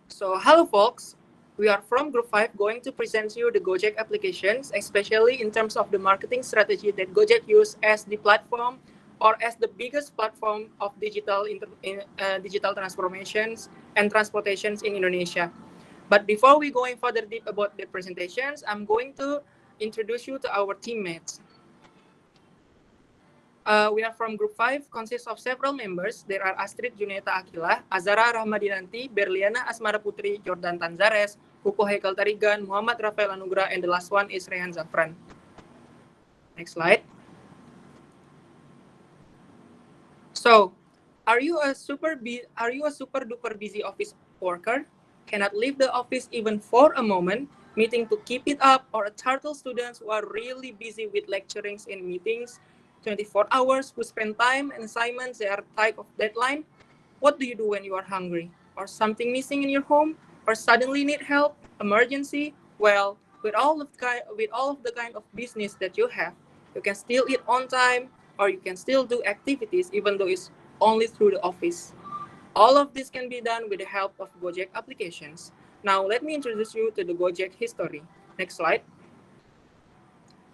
So, hello folks. We are from Group 5 going to present you the Gojek applications, especially in terms of the marketing strategy that Gojek use as the platform or as the biggest platform of digital transformations and transportations in Indonesia. But before we going further deep about the presentations, I'm going to introduce you to our teammates. We are from Group 5, consists of several members. There are Astrid Juneta Akila, Azara Rahmadinanti, Berliana Asmara Putri, Jordan Tanzares, Huko Hekel Tarigan, Muhammad Rafael Anugrah, and the last one is Rehan Zafran. Next slide. So, are you a super duper busy office worker? Cannot leave the office even for a moment, meeting to keep it up, or a turtle students who are really busy with lecturings and meetings 24 hours who spend time and assignments they are tight of deadline? What do you do when you are hungry? Or something missing in your home? Or suddenly need help? Emergency? Well, with all of the kind of business that you have, you can still eat on time, or you can still do activities even though it's only through the office. All of this can be done with the help of Gojek applications. Now, let me introduce you to the Gojek history. Next slide.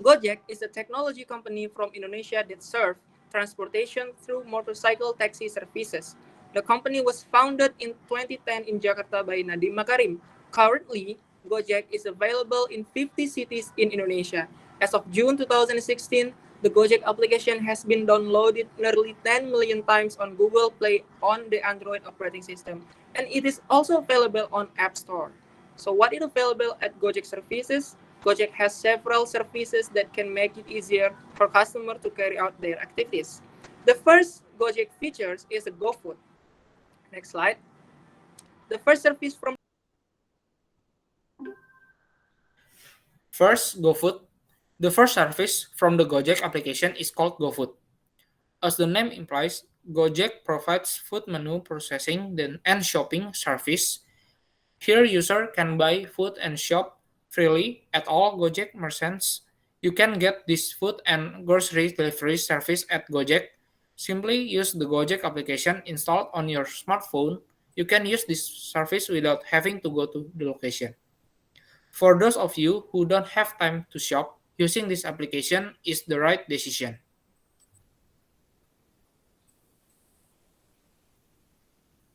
Gojek is a technology company from Indonesia that serves transportation through motorcycle taxi services. The company was founded in 2010 in Jakarta by Nadiem Makarim. Currently, Gojek is available in 50 cities in Indonesia. As of June 2016, the Gojek application has been downloaded nearly 10 million times on Google Play on the Android operating system, and it is also available on App Store. So what is available at Gojek services? Gojek has several services that can make it easier for customers to carry out their activities. The first Gojek features is a GoFood. Next slide. The first service from First, GoFood. The first service from the Gojek application is called GoFood. As the name implies, Gojek provides food menu processing and shopping service. Here, user can buy food and shop freely at all Gojek merchants. You can get this food and grocery delivery service at Gojek. Simply use the Gojek application installed on your smartphone. You can use this service without having to go to the location. For those of you who don't have time to shop, using this application is the right decision.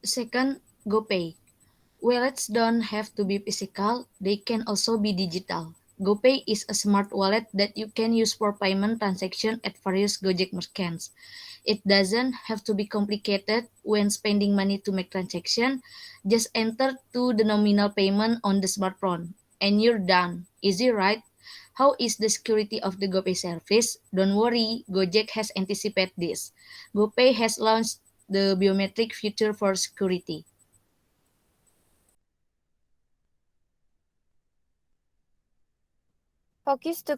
Second, GoPay. Wallets don't have to be physical, they can also be digital. GoPay is a smart wallet that you can use for payment transactions at various Gojek merchants. It doesn't have to be complicated when spending money to make transactions. Just enter to the nominal payment on the smartphone and you're done. Easy, right? How is the security of the GoPay service? Don't worry, Gojek has anticipated this. GoPay has launched the biometric feature for security. Focus to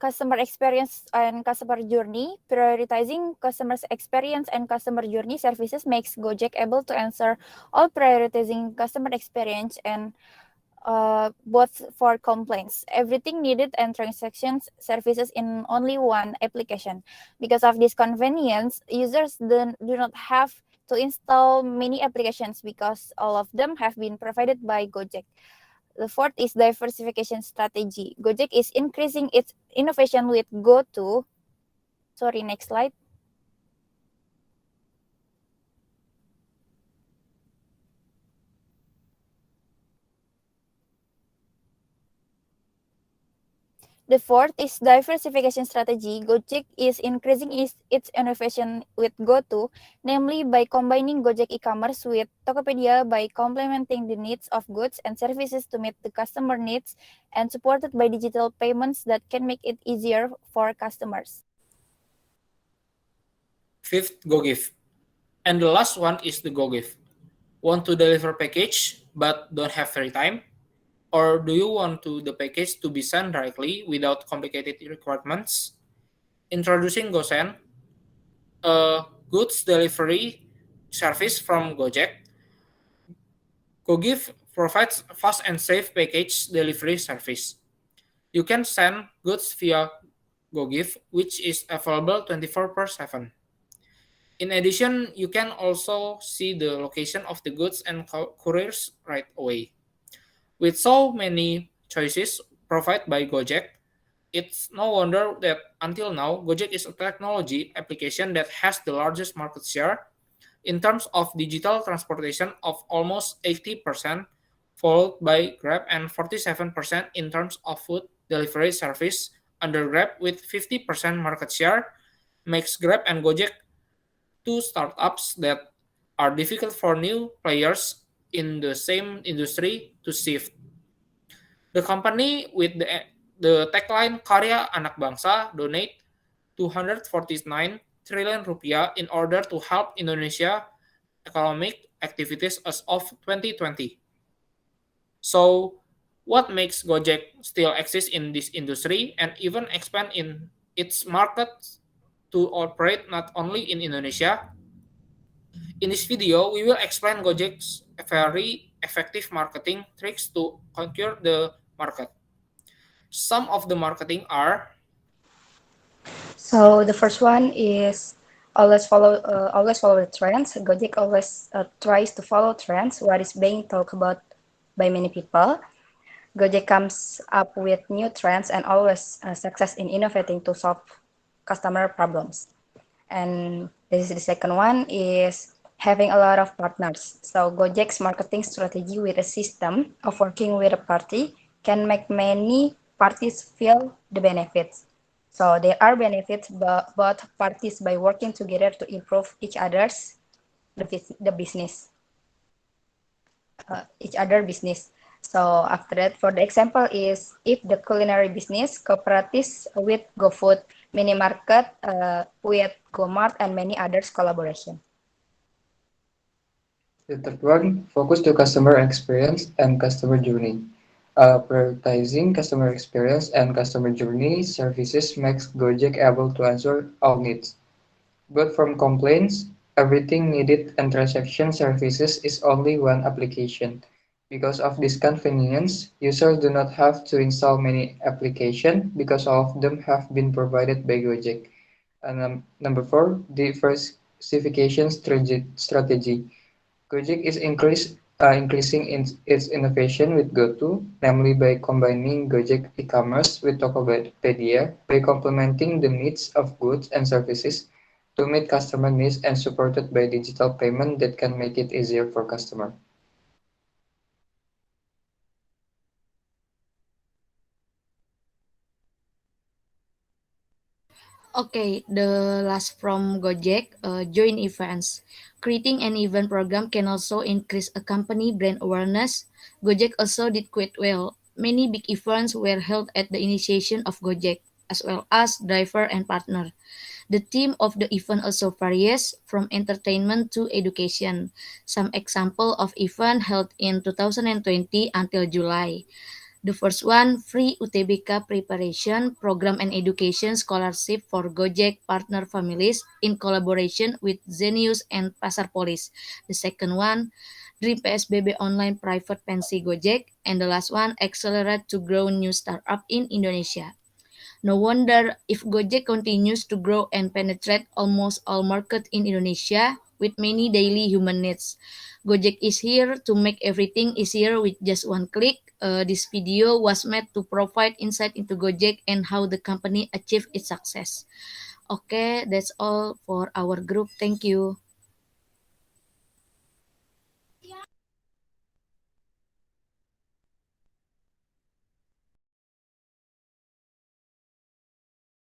customer experience and customer journey. Prioritizing customer experience and customer journey services makes Gojek able to answer all prioritizing customer experience and both for complaints, everything needed and transactions services in only one application. Because of this convenience, users do not have to install many applications because all of them have been provided by Gojek. The fourth is diversification strategy. Gojek is increasing its innovation with GoTo. Sorry, next slide. The fourth is diversification strategy. Gojek is increasing its innovation with GoTo, namely by combining Gojek e-commerce with Tokopedia by complementing the needs of goods and services to meet the customer needs and supported by digital payments that can make it easier for customers. Fifth, GoGive. And the last one is the GoGive. Want to deliver package but don't have free time? Or do you want the package to be sent directly without complicated requirements? Introducing GoSend, a goods delivery service from Gojek. GoGive provides fast and safe package delivery service. You can send goods via GoGive, which is available 24/7. In addition, you can also see the location of the goods and couriers right away. With so many choices provided by Gojek, it's no wonder that until now, Gojek is a technology application that has the largest market share in terms of digital transportation of almost 80%, followed by Grab and 47% in terms of food delivery service under Grab with 50% market share, makes Grab and Gojek two startups that are difficult for new players in the same industry to shift. The company with the tagline Karya Anak Bangsa donate 249 triliun rupiah in order to help Indonesia economic activities as of 2020. So, what makes Gojek still exist in this industry and even expand in its markets to operate not only in Indonesia? In this video, we will explain Gojek's very effective marketing tricks to conquer the market. Some of the marketing are So the first one is always follow the trends. Gojek always tries to follow trends, what is being talked about by many people. Gojek comes up with new trends and always success in innovating to solve customer problems. And this is the second one is having a lot of partners. So Gojek's marketing strategy with a system of working with a party can make many parties feel the benefits. So there are benefits both parties by working together to improve the business, each other business. So after that, for the example is if the culinary business cooperatives with GoFood, mini market with GoMart, and many others collaboration. The third one, focus to customer experience and customer journey. Prioritizing customer experience and customer journey services makes Gojek able to answer all needs. But from complaints, everything needed and transaction services is only one application. Because of this convenience, users do not have to install many applications because all of them have been provided by Gojek. And number four, diversification strategy. Gojek is increasing its innovation with GoTo, namely by combining Gojek e-commerce with Tokopedia, by complementing the needs of goods and services to meet customer needs and supported by digital payment that can make it easier for customer. Okay, the last from Gojek, join events. Creating an event program can also increase a company brand awareness. Gojek also did quite well. Many big events were held at the initiation of Gojek, as well as driver and partner. The theme of the event also varies from entertainment to education. Some example of event held in 2020 until July. The first one, free UTBK preparation program and education scholarship for Gojek partner families in collaboration with Zenius and Pasar Polis. The second one, Dream PSBB online private pensi Gojek. And the last one, accelerate to grow new startup in Indonesia. No wonder if Gojek continues to grow and penetrate almost all markets in Indonesia with many daily human needs. Gojek is here to make everything easier with just one click. This video was made to provide insight into Gojek and how the company achieved its success. Okay, that's all for our group. Thank you.